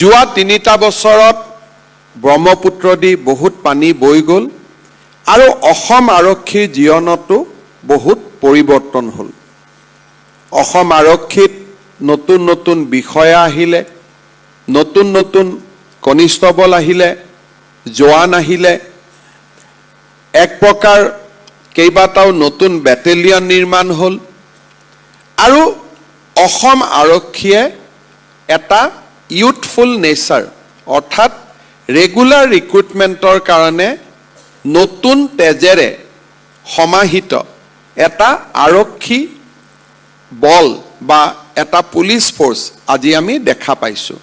যোৱা ৩টা বছৰত ব্ৰহ্মপুত্ৰ দি বহুত পানী বৈ গ'ল আৰু অসম আৰক্ষীৰ জীৱনতো বহুত পৰিৱৰ্তন হ'ল। অসম আৰক্ষীত নতুন নতুন বিষয়া আহিলে, নতুন নতুন কনিষ্টবল আহিলে, জোৱান আহিলে, এক প্ৰকাৰ কেইবাটাও নতুন বেটেলিয়ন নিৰ্মাণ হ'ল আৰু অসম আৰক্ষীয়ে এটা ইউথফুল নেচাৰ অৰ্থাৎ ৰেগুলাৰ ৰিক্ৰুটমেণ্টৰ কাৰণে নতুন তেজেৰে সমাহিত এটা আৰক্ষী বল বা এটা পুলিচ ফ'ৰ্চ আজি আমি দেখা পাইছোঁ।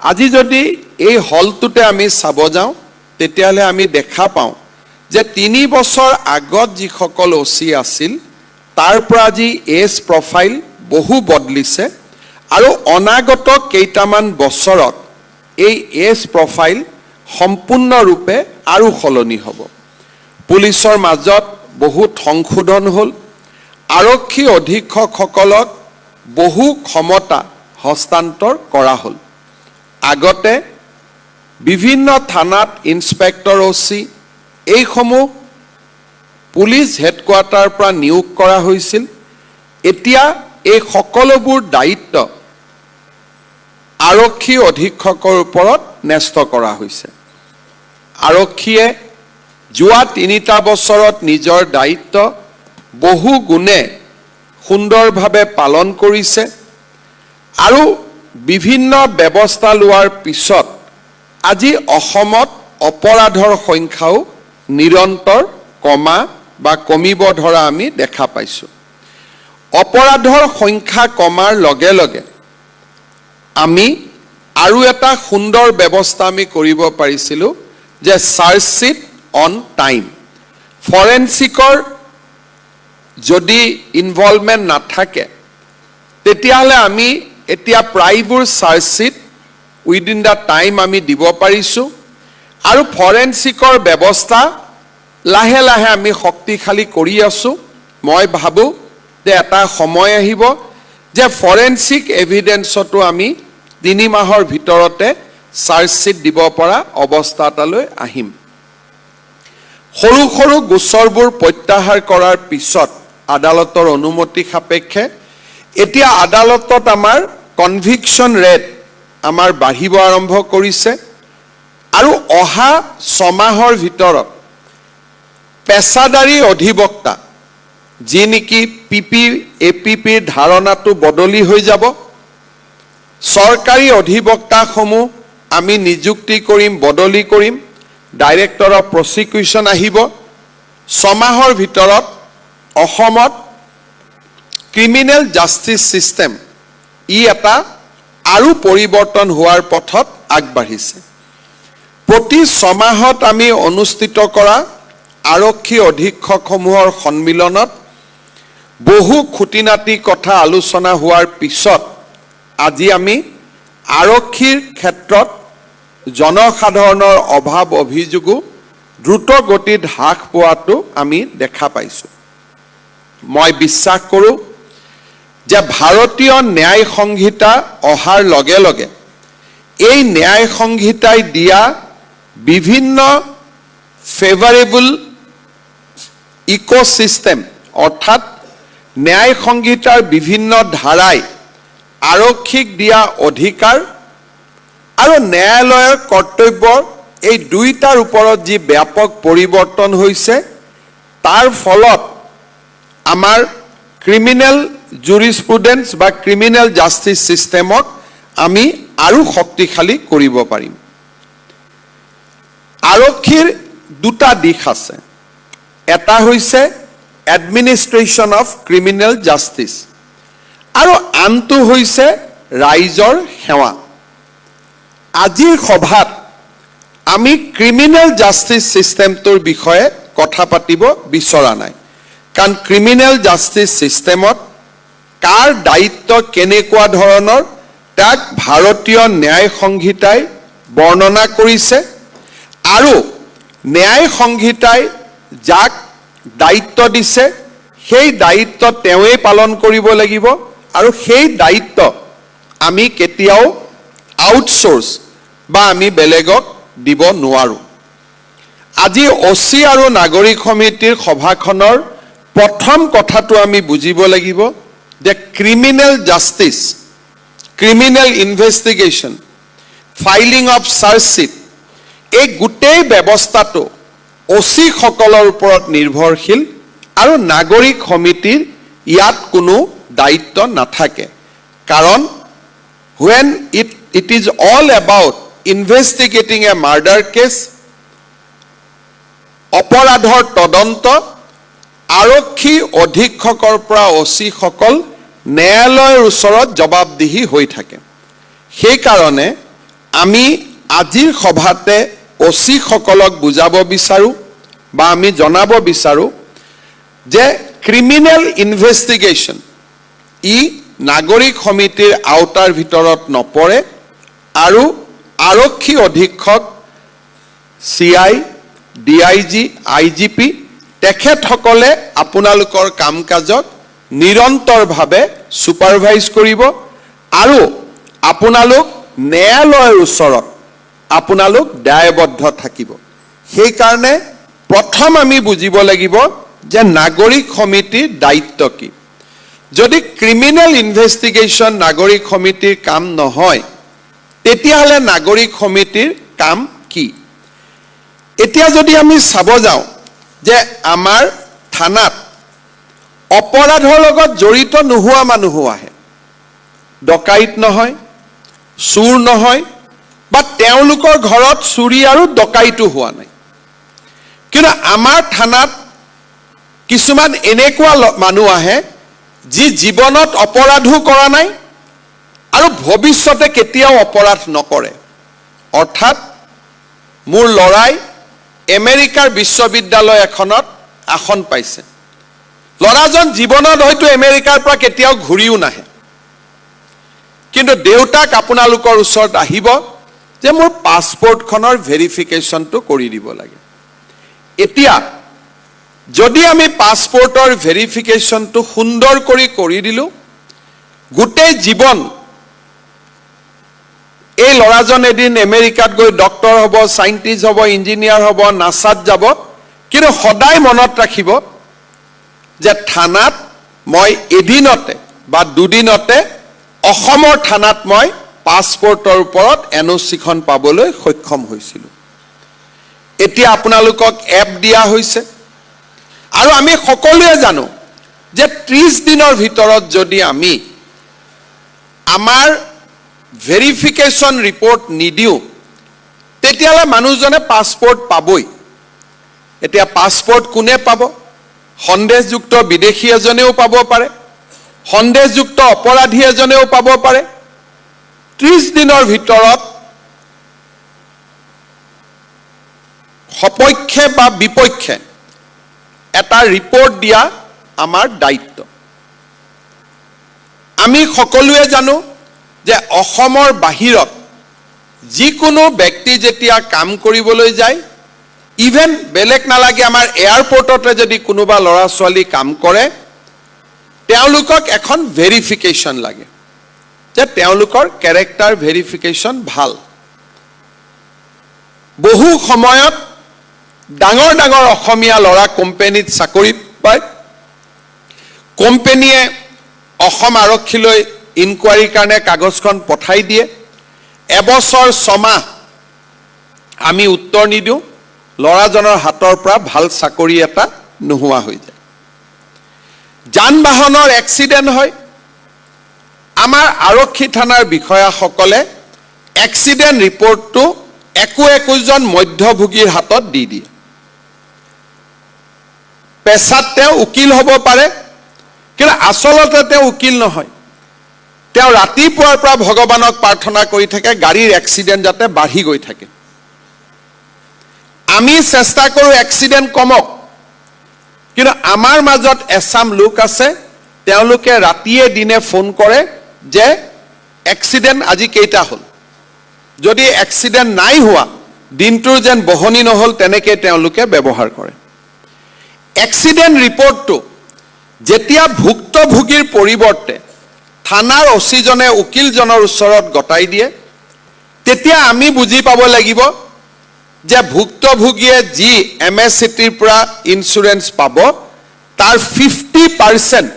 আজি যদি এই হলটোতে আমি চাব যাওঁ তেতিয়াহ'লে আমি দেখা পাওঁ যে ৩ বছৰ আগত যিসকল অচি আছিল তাৰ পৰা আজি এজ প্ৰফাইল বহু বদলিছে আৰু অনাগত কেইটামান বছৰত এই এজ প্ৰফাইল সম্পূৰ্ণৰূপে আৰু সলনি হ'ব। পুলিচৰ মাজত বহুত সংশোধন হ'ল, আৰক্ষী অধীক্ষকসকলক বহু ক্ষমতা হস্তান্তৰ কৰা হ'ল। আগতে বিভিন্ন থানাত ইন্সপেক্টৰ অচি এইসমূহ পুলিচ হেডকোৱাৰ্টাৰৰ পৰা নিয়োগ কৰা হৈছিল। এতিয়া এই সকলোবোৰ দায়িত্ব আৰক্ষী অধীক্ষকৰ ওপৰত ন্যস্ত কৰা হৈছে। আৰক্ষীয়ে যোৱা ৩টা বছৰত নিজৰ দায়িত্ব বহু গুণে সুন্দৰভাৱে পালন কৰিছে আৰু বিভিন্ন ব্যৱস্থা লোৱাৰ পিছত আজি অসমত অপৰাধৰ সংখ্যাও নিৰন্তৰ কমিব ধৰা আমি দেখা পাইছোঁ। অপৰাধৰ সংখ্যা কমাৰ লগে লগে আমি আৰু এটা সুন্দৰ ব্যৱস্থা আমি কৰিব পাৰিছিলোঁ যে চাৰ্জশ্বীট অন টাইম। ফৰেনচিকৰ যদি ইনভলভমেণ্ট নাথাকে তেতিয়াহ'লে আমি এতিয়া প্ৰায়বোৰ চাৰ্জশ্বীট উইদিন দ্য টাইম আমি দিব পাৰিছোঁ আৰু ফৰেনচিকৰ ব্যৱস্থা লাহে লাহে আমি শক্তিশালী কৰি আছোঁ। মই ভাবোঁ যে এটা সময় আহিব যে ফৰেনচিক এভিডেন্সতো আমি ৩ মাহৰ ভিতৰতে চাৰ্জশ্বীট দিব পৰা অৱস্থা এটালৈ আহিম। সৰু সৰু গোচৰবোৰ প্ৰত্যাহাৰ কৰাৰ পিছত আদালতৰ অনুমতি সাপেক্ষে এতিয়া আদালতত আমাৰ কনভিকশ্যন ৰেট আমাৰ বাঢ়িব আৰম্ভ কৰিছে আৰু অহা 6 মাহৰ ভিতৰত পেছাদাৰী অধিবক্তা যি নেকি APPৰ ধাৰণাটো বদলি হৈ যাব। চৰকাৰী অধিবক্তাসমূহ আমি নিযুক্তি কৰিম, বদলি কৰিম, ডাইৰেক্টৰ অফ প্ৰচিকিউশ্যন আহিব। 6 মাহৰ ভিতৰত অসমত ক্ৰিমিনেল জাষ্টিচ ছিষ্টেম এটা আৰু পৰিৱৰ্তন হোৱাৰ পথত আগবাঢ়িছে। প্ৰতি 6 মাহত আমি অনুষ্ঠিত কৰা আৰক্ষী অধীক্ষকসমূহৰ সন্মিলনত বহু খুঁটিনাটি কথা আলোচনা হোৱাৰ পিছত আজি আমি আৰক্ষীৰ ক্ষেত্ৰত জনসাধাৰণৰ অভাৱ অভিযোগো দ্ৰুত গতিত হ্ৰাস পোৱাটো আমি দেখা পাইছোঁ। মই বিশ্বাস কৰোঁ যে ভাৰতীয় ন্যায় সংহিতা অহাৰ লগে লগে এই ন্যায় সংহিতাই দিয়া বিভিন্ন ফেভাৰেবল ইক'ছিষ্টেম অৰ্থাৎ ন্যায় সংহিতাৰ বিভিন্ন ধাৰাই আৰক্ষীক দিয়া অধিকাৰ আৰু ন্যায়ালয়ৰ কৰ্তব্য এই দুইটাৰ ওপৰত যি ব্যাপক পৰিৱৰ্তন হৈছে তাৰ ফলত আমাৰ ক্ৰিমিনেল জুৰিছপ্ৰুডেন্স বা ক্ৰিমিনেল জাষ্টিচ ছিষ্টেমক আমি আৰু শক্তিশালী কৰিব পাৰিম। আৰক্ষীৰ দুটা দিশ আছে। এটা হৈছে এডমিনিষ্ট্ৰেশ্যন অফ ক্ৰিমিনেল জাষ্টিচ আৰু আনটো হৈছে ৰাইজৰ সেৱা। আজিৰ সভাত আমি ক্ৰিমিনেল জাষ্টিচ ছিষ্টেমটোৰ বিষয়ে কথা পাতিব বিচৰা নাই, কাৰণ ক্ৰিমিনেল জাষ্টিচ ছিষ্টেমত কাৰ দায়িত্ব কেনেকুৱা ধৰণৰ তাক ভাৰতীয় ন্যায় সংহিতাই বৰ্ণনা কৰিছে আৰু ন্যায় সংহিতাই যাক দায়িত্ব দিছে সেই দায়িত্ব তেওঁৱেই পালন কৰিব লাগিব আৰু সেই দায়িত্ব আমি কেতিয়াও আউটসোৰ্চ বা আমি বেলেগক দিব নোৱাৰোঁ। আজি অচি আৰু নাগৰিক সমিতিৰ সভাখনৰ প্ৰথম কথাটো আমি বুজিব লাগিব যে criminal justice, criminal investigation, filing of charge sheet, এই গোটেই ব্যৱস্থাটো অচিসকলৰ ওপৰত নিৰ্ভৰশীল আৰু নাগৰিক সমিতিৰ ইয়াত কোনো দায়িত্ব নাথাকে। কাৰণ when it is all about investigating a murder case, অপৰাধৰ তদন্ত, আৰক্ষী অধীক্ষকৰ পৰা অচিসকল ন্যায়ালয়ৰ ওচৰত জবাবদিহি হৈ থাকে। সেইকাৰণে আমি আজিৰ সভাতে অচিসকলক বুজাব বিচাৰোঁ বা আমি জনাব বিচাৰোঁ যে ক্ৰিমিনেল ইনভেষ্টিগেশ্যন ই নাগৰিক সমিতিৰ আওতাৰ ভিতৰত নপৰে আৰু আৰক্ষী অধীক্ষক, CI, DIG, IGP তেখেতসকলে আপোনালোকৰ কাম কাজক নিৰন্তৰভাৱে ছুপাৰভাইজ কৰিব আৰু আপোনালোক ন্যায়ালয়ৰ ওচৰত আপোনালোক দায়বদ্ধ থাকিব। সেইকাৰণে প্ৰথম আমি বুজিব লাগিব যে নাগৰিক সমিতিৰ দায়িত্ব কি। যদি ক্ৰিমিনেল ইনভেষ্টিগেশ্যন নাগৰিক সমিতিৰ কাম নহয়, তেতিয়াহ'লে নাগৰিক সমিতিৰ কাম কি? এতিয়া যদি আমি চাব যাওঁ যে আমাৰ থানাত অপৰাধৰ লগত জড়িত নোহোৱা মানুহো আহে, ডকাইত নহয়, চুৰ নহয় বা তেওঁলোকৰ ঘৰত চুৰি আৰু ডকাইতো হোৱা নাই। কিন্তু আমাৰ থানাত কিছুমান এনেকুৱা মানুহ আহে যি জীৱনত অপৰাধো কৰা নাই আৰু ভৱিষ্যতে কেতিয়াও অপৰাধ নকৰে। অৰ্থাৎ মোৰ ল'ৰাই আমেৰিকাৰ বিশ্ববিদ্যালয় এখনত আসন পাইছে, ল'ৰাজন জীৱনত হয়তো আমেৰিকাৰ পৰা কেতিয়াও ঘূৰিও নাহে, কিন্তু দেউতাক আপোনালোকৰ ওচৰত আহিব যে মোৰ পাছপৰ্টখনৰ ভেৰিফিকেশ্যনটো কৰি দিব লাগে। এতিয়া যদি আমি পাছপৰ্টৰ ভেৰিফিকেশ্যনটো সুন্দৰ কৰি দিলোঁ, গোটেই জীৱন এই ল'ৰাজন এদিন আমেৰিকাত গৈ ডক্টৰ হ'ব, চাইণ্টিষ্ট হ'ব, ইঞ্জিনিয়াৰ হ'ব, নাছাত যাব, কিন্তু সদায় মনত ৰাখিব যে থানাত মই এদিনতে বা দুদিনতে অসমৰ থানাত মই পাছপৰ্টৰ ওপৰত NOC-খন পাবলৈ সক্ষম হৈছিলোঁ। এতিয়া আপোনালোকক এপ দিয়া হৈছে আৰু আমি সকলোৱে জানো যে 30 দিনৰ ভিতৰত যদি আমি আমাৰ ভেৰিফিকেশ্যন ৰিপৰ্ট নিদিওঁ, তেতিয়াহ'লে মানুহজনে পাছপৰ্ট পাবই। এতিয়া পাছপৰ্ট কোনে পাব? সন্দেহযুক্ত বিদেশী এজনেও পাব পাৰে, সন্দেহযুক্ত অপৰাধী এজনেও পাব পাৰে। 30 দিনৰ ভিতৰত সপক্ষে বা বিপক্ষে এটা ৰিপৰ্ট দিয়া আমাৰ দায়িত্ব। আমি সকলোৱে জানো যে অসমৰ বাহিৰত যিকোনো ব্যক্তি যেতিয়া কাম কৰিবলৈ যায়, ইভেন বেলেগ নালাগে, আমাৰ এয়াৰপৰ্টতে যদি কোনোবা ল'ৰা ছোৱালী কাম কৰে, তেওঁলোকক এখন ভেৰিফিকেশ্যন লাগে যে তেওঁলোকৰ কেৰেক্টাৰ ভেৰিফিকেশ্যন ভাল। বহু সময়ত ডাঙৰ ডাঙৰ অসমীয়া ল'ৰা কোম্পানীত চাকৰি পায়, কোম্পানীয়ে অসম আৰক্ষীলৈ ইনকুৱাৰীৰ কাৰণে কাগজখন পঠাই দিয়ে, এবছৰ 6 মাহ আমি উত্তৰ নিদিওঁ, ল'ৰাজনৰ হাতৰ পৰা ভাল চাকৰি এটা নোহোৱা হৈ যায়। যান বাহনৰ এক্সিডেণ্ট হয়, আমাৰ আৰক্ষী থানাৰ বিষয়াসকলে এক্সিডেণ্ট ৰিপৰ্টটো একোজন মধ্যভোগীৰ হাতত দি দিয়ে। পেছাত তেওঁ উকিল হ'ব পাৰে, কিন্তু আচলতে তেওঁ উকিল নহয়। তেওঁ ৰাতিপুৱাৰ পৰা ভগৱানক প্ৰাৰ্থনা কৰি থাকে গাড়ীৰ এক্সিডেণ্ট যাতে বাঢ়ি গৈ থাকে। আমি চেষ্টা কৰোঁ এক্সিডেণ্ট কমক, কিন্তু আমাৰ মাজত এচাম লোক আছে, তেওঁলোকে ৰাতিয়ে দিনে ফোন কৰে যে এক্সিডেণ্ট আজি কেইটা হ'ল। যদি এক্সিডেণ্ট নাই হোৱা, দিনটোৰ যেন বহনি নহ'ল তেনেকৈ তেওঁলোকে ব্যৱহাৰ কৰে। এক্সিডেণ্ট ৰিপৰ্টটো যেতিয়া ভুক্তভোগীৰ পৰিৱৰ্তে থানাৰ অচিজনে উকিলজনৰ ওচৰত গতাই দিয়ে, তেতিয়া আমি বুজি পাব লাগিব যে ভুক্তভোগীয়ে যি MSCTৰ পৰা ইন্স্যুৰেন্স পাব তাৰ 50%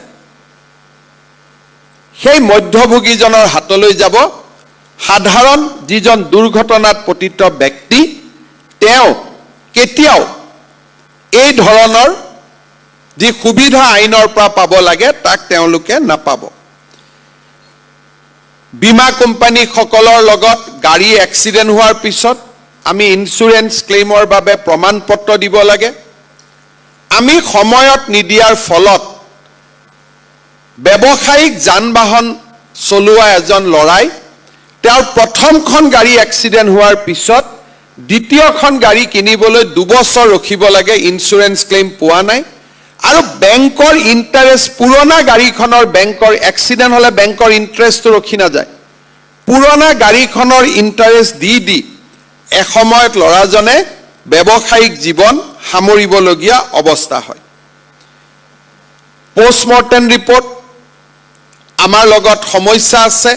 সেই মধ্যভোগীজনৰ হাতলৈ যাব সাধাৰণ যিজন দুৰ্ঘটনাত পতিত ব্যক্তি তেওঁ কেতিয়াও এই ধৰণৰ যি সুবিধা আইনৰ পৰা পাব লাগে তাক তেওঁলোকে নাপাব বীমা কোম্পানী সকলৰ লগত গাড়ী এক্সিডেন্ট হোৱাৰ পিছত আমি ইন্স্যুৰেন্স ক্লেইমৰ বাবে প্ৰমাণপত্ৰ দিব লাগে আমি সময়ত নিদিয়াৰ ফলত ব্যৱসায়িক যান-বাহন চলোৱা এজন লৰাই তেওঁৰ প্ৰথমখন গাড়ী এক্সিডেন্ট হোৱাৰ পিছত দ্বিতীয়খন গাড়ী কিনিবলৈ 2 বছৰ ৰখিব লাগে ইন্স্যুৰেন্স ক্লেইম পোৱা নাই আৰু বেংকৰ ইন্টাৰেষ্ট পুৰণা গাড়ীখনৰ বেংকৰ এক্সিডেন্ট হলে বেংকৰ ইন্টাৰেষ্টটো ৰখি না যায় পুৰণা গাড়ীখনৰ ইন্টাৰেষ্ট দি এসময়ত লৰাজনে ব্যৱসায়িক জীৱন সামৰিবলগীয়া অৱস্থা হয় পোষ্টমৰ্টেম ৰিপৰ্ট আমাৰ লগত সমস্যা আছে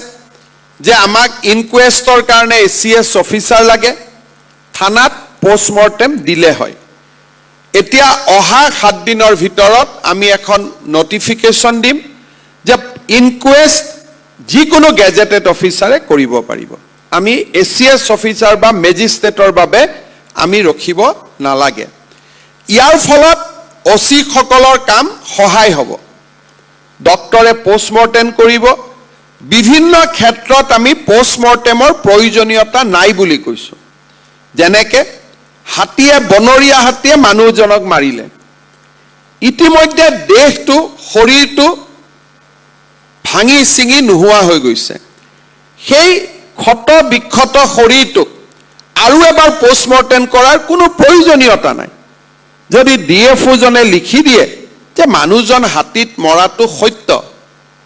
যে আমাক ইনকুৱেষ্টৰ কাৰণে ACS অফিচাৰ লাগে থানাত পোষ্টমৰ্টেম দিলে হয় এতিয়া অহা 7 দিনৰ ভিতৰত আমি এখন নটিফিকেশন দিম যে ইনকুৱেষ্ট যিকোনো গেজেটেড অফিচাৰে কৰিব পাৰিব আমি ACS অফিচাৰ বা মেজিষ্ট্ৰেটৰ বাবে আমি ৰখিব নালাগে ইয়াৰ ফলত OC সকলৰ কাম সহায় হ'ব ডক্টৰে পোষ্টমৰ্টেম কৰিব বিভিন্ন ক্ষেত্ৰত আমি পোষ্টমৰ্টেমৰ প্ৰয়োজনীয়তা নাই বুলি কৈছো যেনেকে হাতীয়ে বনৰীয়া হাতীয়ে মানুহজনক মাৰিলে ইতিমধ্যে দেহটো শৰীৰটো ভাঙি চিঙি নোহোৱা হৈ গৈছে সেই ক্ষত বিক্ষত শৰীৰটোক আৰু এবাৰ পোষ্টমৰ্টেম কৰাৰ কোনো প্ৰয়োজনীয়তা নাই যদি DFO জনে লিখি দিয়ে যে মানুহজন হাতীত মৰাটো সত্য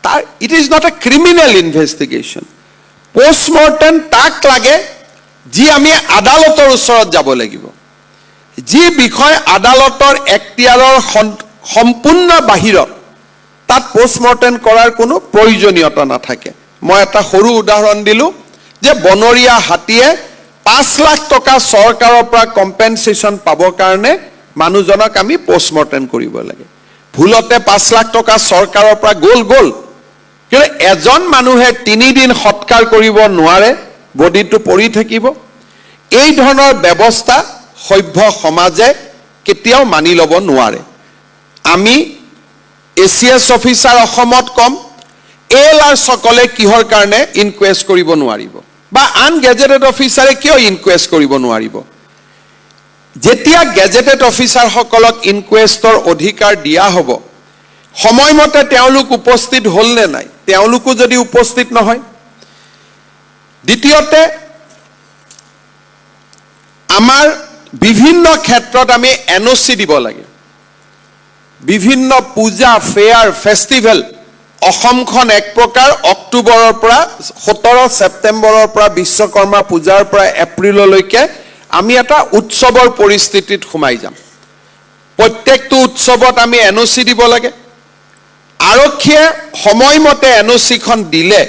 তাৰ it is not a criminal investigation post-mortem তাক লাগে যি আমি আদালতৰ ওচৰত যাব লাগিব যি বিষয় আদালতৰ এখতিয়াৰৰ সম্পূৰ্ণ বাহিৰত তাত পোষ্টমৰ্টেম কৰাৰ কোনো প্ৰয়োজনীয়তা নাথাকে মই এটা সৰু উদাহৰণ দিলো যে বনৰীয়া হাতীয়ে 5 লাখ টকা চৰকাৰৰ পৰা কম্পেনসেচন পাবৰ কাৰণে মানুহজনক আমি পোষ্টমৰ্টেম কৰিব লাগে ভুলতে 5 লাখ টকা চৰকাৰৰ পৰা গ'ল কিন্তু এজন মানুহে 3 দিন সৎকাৰ কৰিব নোৱাৰে বডিটো পৰি থাকিব এই ধৰণৰ ব্যৱস্থা সভ্য সমাজে কেতিয়াও মানি ল'ব নোৱাৰে আমি ACS অফিচাৰ অসমত কম ALR সকলে কিহৰ কাৰণে ইনকুৱেষ্ট কৰিব নোৱাৰিব বা আন গেজেটেড অফিচাৰে কিয় ইনকুৱেষ্ট কৰিব নোৱাৰিব যেতিয়া গেজেটেড অফিচাৰ সকলক ইনকুৱেষ্টৰ অধিকাৰ দিয়া হ'ব সময়মতে তেওঁলোক উপস্থিত হ'ল নে নাই তেওঁলোকো যদি উপস্থিত নহয় দ্বিতীয়তে আমাৰ বিভিন্ন ক্ষেত্ৰত আমি NOC দিব লাগে বিভিন্ন পূজা ফেয়াৰ ফেষ্টিভেল অসমখন এক প্ৰকাৰ অক্টোবৰৰ পৰা 17 ছেপ্টেম্বৰৰ পৰা বিশ্বকৰ্মা পূজাৰ পৰা এপ্ৰিললৈকে আমি এটা উৎসৱৰ পৰিস্থিতিত সোমাই যাম প্ৰত্যেকটো উৎসৱত আমি NOC দিব লাগে আৰক্ষীয়ে সময়মতে NOC খন দিলে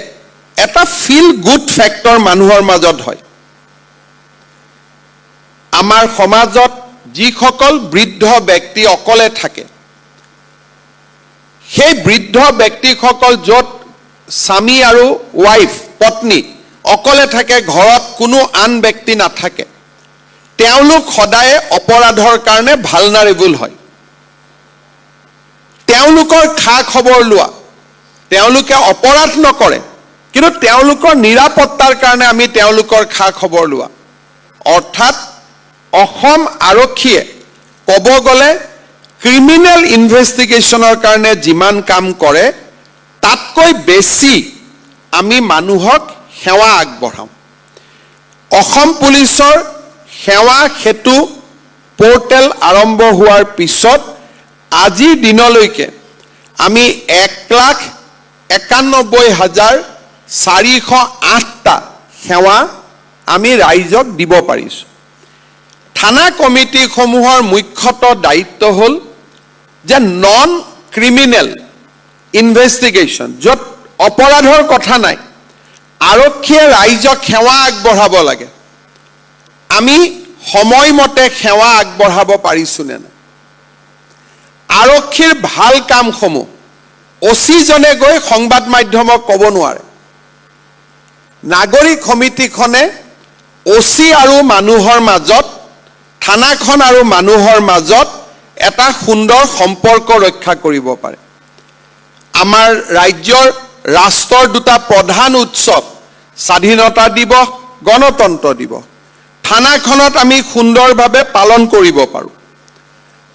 এটা ফিল গুড ফেক্টৰ মানুহৰ মাজত হয় আমাৰ সমাজত যিসকল বৃদ্ধ ব্যক্তি অকলে থাকে সেই বৃদ্ধ ব্যক্তিসকল যত স্বামী আৰু ওয়াইফ পত্নী অকলে থাকে ঘৰত কোনো আন ব্যক্তি নাথাকে তেওঁলোক সদায় অপৰাধৰ কাৰণে ভালনাৰেবল হয় তেওঁলোকৰ খা খবৰ লোৱা তেওঁলোকে অপৰাধ নকৰে কিন্তু তেওঁলোকৰ নিৰাপত্তাৰ কাৰণে আমি তেওঁলোকৰ খা খবৰ লোৱা অৰ্থাৎ অসম আৰক্ষীয়ে ক'ব গ'লে ক্ৰিমিনেল ইনভেষ্টিগেশ্যনৰ কাৰণে যিমান কাম কৰে তাতকৈ বেছি আমি মানুহক সেৱা আগবঢ়াওঁ অসম পুলিচৰ সেৱা হেতু পোৰ্টেল আৰম্ভ হোৱাৰ পিছত আজি দিনলৈকে আমি 1,91,408টা সেৱা আমি ৰাইজক দিব পাৰিছো থানা কমিটি সমূহৰ মুখ্যতঃ দায়িত্ব হ'ল যে নন ক্ৰিমিনেল ইনভেষ্টিগেশ্যন য'ত অপৰাধৰ কথা নাই আৰক্ষীয়ে ৰাইজক সেৱা আগবঢ়াব লাগে। আমি সময়মতে সেৱা আগবঢ়াব পাৰিছোনে নাই? আৰক্ষীৰ ভাল কামসমূহ অচিজনে গৈ সংবাদ মাধ্যমক ক'ব নোৱাৰে। নাগৰিক সমিতিখনে অচি আৰু মানুহৰ মাজত, থানাখন আৰু মানুহৰ মাজত এটা সুন্দৰ সম্পৰ্ক ৰক্ষা কৰিব পাৰে। আমাৰ ৰাজ্যৰ ৰাষ্ট্ৰৰ দুটা প্ৰধান উৎসৱ, স্বাধীনতা দিৱস, গণতন্ত্ৰ দিৱস, থানাখনত আমি সুন্দৰভাৱে পালন কৰিব পাৰোঁ।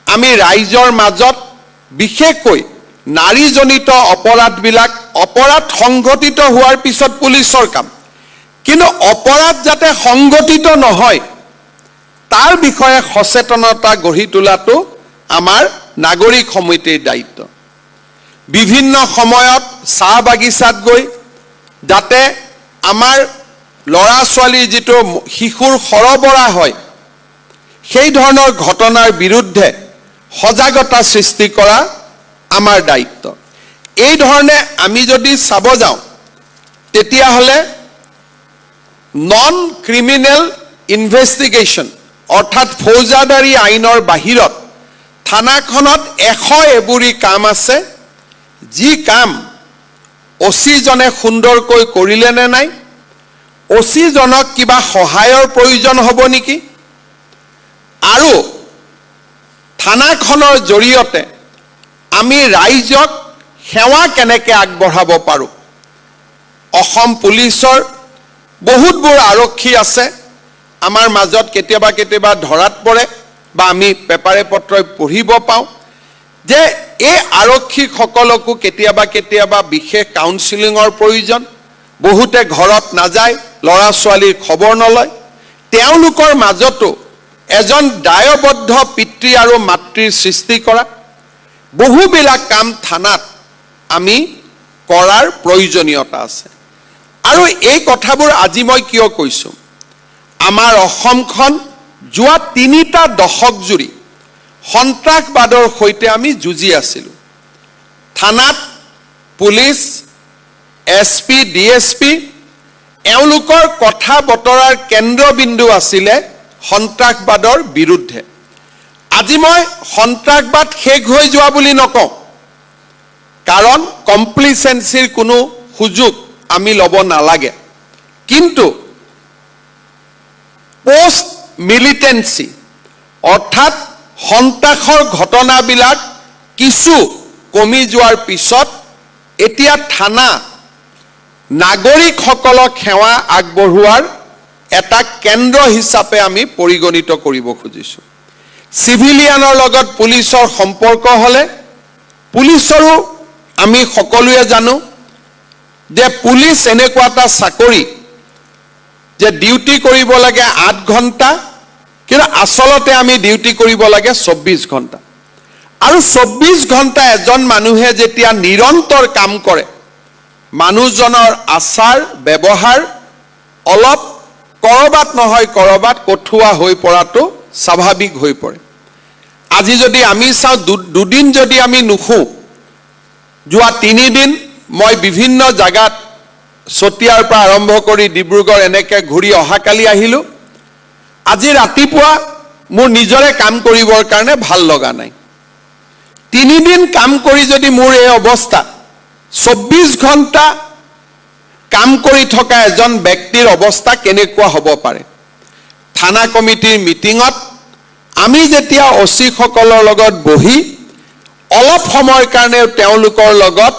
আমি ৰাইজৰ মাজত বিশেষকৈ নাৰীজনিত অপৰাধবিলাক, অপৰাধ সংঘটিত হোৱাৰ পিছত পুলিচৰ কাম, কিন্তু অপৰাধ যাতে সংঘটিত নহয় তাৰ বিষয়ে সচেতনতা গঢ়ি তোলাটো আমাৰ নাগৰিক সমিতিৰ দায়িত্ব। বিভিন্ন সময়ত চাহ বাগিচাত গৈ যাতে আমাৰ ল'ৰা ছোৱালীৰ যিটো শিশুৰ সৰবৰাহ হয়, সেই ধৰণৰ ঘটনাৰ বিৰুদ্ধে সজাগতা সৃষ্টি কৰা আমাৰ দায়িত্ব। এই ধৰণে আমি যদি চাব যাওঁ তেতিয়াহ'লে নন ক্ৰিমিনেল ইনভেষ্টিগেশ্যন অৰ্থাৎ ফৌজদাৰী আইনৰ বাহিৰত থানাখনত এবুৰি কাম আছে, যি কাম অচিজনে সুন্দৰকৈ কৰিলে নে নাই, অচিজনক কিবা সহায়ৰ প্ৰয়োজন হ'ব নেকি, আৰু থানাখনৰ জৰিয়তে আমি ৰাইজক সেৱা কেনেকৈ আগবঢ়াব পাৰোঁ। অসম পুলিচৰ বহুতবোৰ আৰক্ষী আছে, আমাৰ মাজত কেতিয়াবা কেতিয়াবা ধৰাত পৰে বা আমি পেপাৰে পত্ৰই পঢ়িব পাওঁ যে এই আৰক্ষীসকলকো কেতিয়াবা কেতিয়াবা বিশেষ কাউন্সিলিঙৰ প্ৰয়োজন, বহুতে ঘৰত নাযায়, ল'ৰা ছোৱালীৰ খবৰ নলয়। তেওঁলোকৰ মাজতো এজন দায়বদ্ধ পিতৃ আৰু মাতৃৰ সৃষ্টি কৰা বহুবিলাক কাম থানাত আমি কৰাৰ প্ৰয়োজনীয়তা আছে। আৰু এই কথাবোৰ আজি মই কিয় কৈছোঁ, আমাৰ অসমখন যোৱা 3টা দশক জুৰি সন্ত্ৰাসবাদৰ সৈতে আমি যুঁজি আছিলোঁ। থানাত পুলিচ, SP, DSP এওঁলোকৰ কথা বতৰাৰ কেন্দ্ৰবিন্দু আছিলে সন্ত্ৰাসবাদৰ বিৰুদ্ধে। আজি মই সন্ত্ৰাসবাদ শেষ হৈ যোৱা বুলি নকওঁ, কাৰণ কমপ্লিচেঞ্চিৰ কোনো সুযোগ আমি ল'ব নালাগে, কিন্তু পোষ্ট মিলিটেঞ্চি অৰ্থাৎ সন্ত্ৰাসৰ ঘটনাবিলাক কিছু কমি যোৱাৰ পিছত এতিয়া থানা নাগৰিকসকলক সেৱা আগবঢ়োৱাৰ এটা কেন্দ্ৰ হিচাপে আমি পৰিগণিত কৰিব খুজিছোঁ। চিভিলিয়ানৰ লগত পুলিচৰ সম্পৰ্ক হ'লে, পুলিচৰো আমি সকলোৱে জানো যে পুলিচ এনেকুৱা এটা চাকৰি যে ডিউটি কৰিব লাগে 8 ঘণ্টা, কিন্তু আচলতে আমি ডিউটি কৰিব লাগে 24 ঘণ্টা। আৰু 24 ঘণ্টা এজন মানুহে যেতিয়া নিৰন্তৰ কাম কৰে, মানুহজনৰ আচাৰ ব্যৱহাৰ অলপ কৰবাত নহয় কৰবাত কঠুৱা হৈ পৰাটো স্বাভাৱিক হৈ পৰে। আজি যদি আমি চাওঁ, দুদিন যদি আমি নুশুওঁ, যোৱা 3 দিন মই বিভিন্ন জাগাত চতিয়াৰ পৰা আৰম্ভ কৰি ডিব্ৰুগড় এনেকৈ ঘূৰি অহাকালি আহিলোঁ। আজি ৰাতিপুৱা মোৰ নিজৰে কাম কৰিবৰ কাৰণে ভাল লগা নাই। 3 দিন কাম কৰি যদি মোৰ এই অৱস্থা, 24 ঘণ্টা কাম কৰি থকা এজন ব্যক্তিৰ অৱস্থা কেনেকুৱা হ'ব পাৰে। থানা কমিটিৰ মিটিঙত আমি যেতিয়া অচিসকলৰ লগত বহি অলপ সময়ৰ কাৰণে তেওঁলোকৰ লগত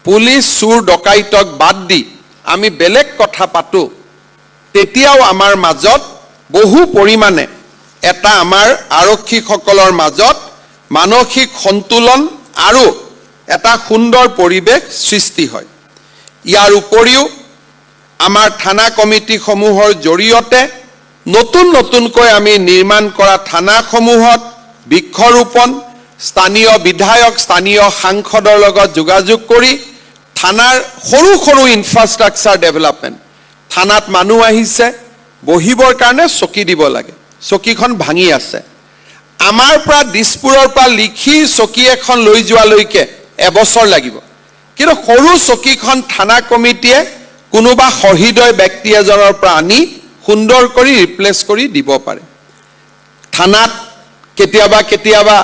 পুলিচ চুৰ ডকাইতক বাদ দি আমি বেলেগ কথা পাতোঁ, তেতিয়াও আমাৰ মাজত বহু পৰিমাণে এটা আমাৰ আৰক্ষীসকলৰ মাজত মানসিক সন্তুলন আৰু এটা সুন্দৰ পৰিৱেশ সৃষ্টি হয়। ইয়াৰ উপৰিও আমাৰ থানা কমিটিসমূহৰ জৰিয়তে নতুনকৈ আমি নিৰ্মাণ কৰা থানাসমূহত বৃক্ষৰোপণ, স্থানীয় বিধায়ক, স্থানীয় সাংসদৰ লগত যোগাযোগ কৰি থানাৰ সৰু সৰু ইনফ্ৰাষ্ট্ৰাকচাৰ ডেভেলপমেণ্ট, থানাত মানুহ আহিছে বহিবৰ কাৰণে চকী দিব লাগে, চকীখন ভাঙি আছে। আমাৰ পৰা দিছপুৰৰ পৰা লিখি চকী এখন লৈ যোৱালৈকে এবছৰ লাগিব, কিন্তু সৰু চকীখন থানা কমিটিয়ে কোনোবা সহৃদয় ব্যক্তি এজনৰ পৰা আনি সুন্দৰ কৰি ৰিপ্লেচ কৰি দিব পাৰে। থানাত কেতিয়াবা কেতিয়াবা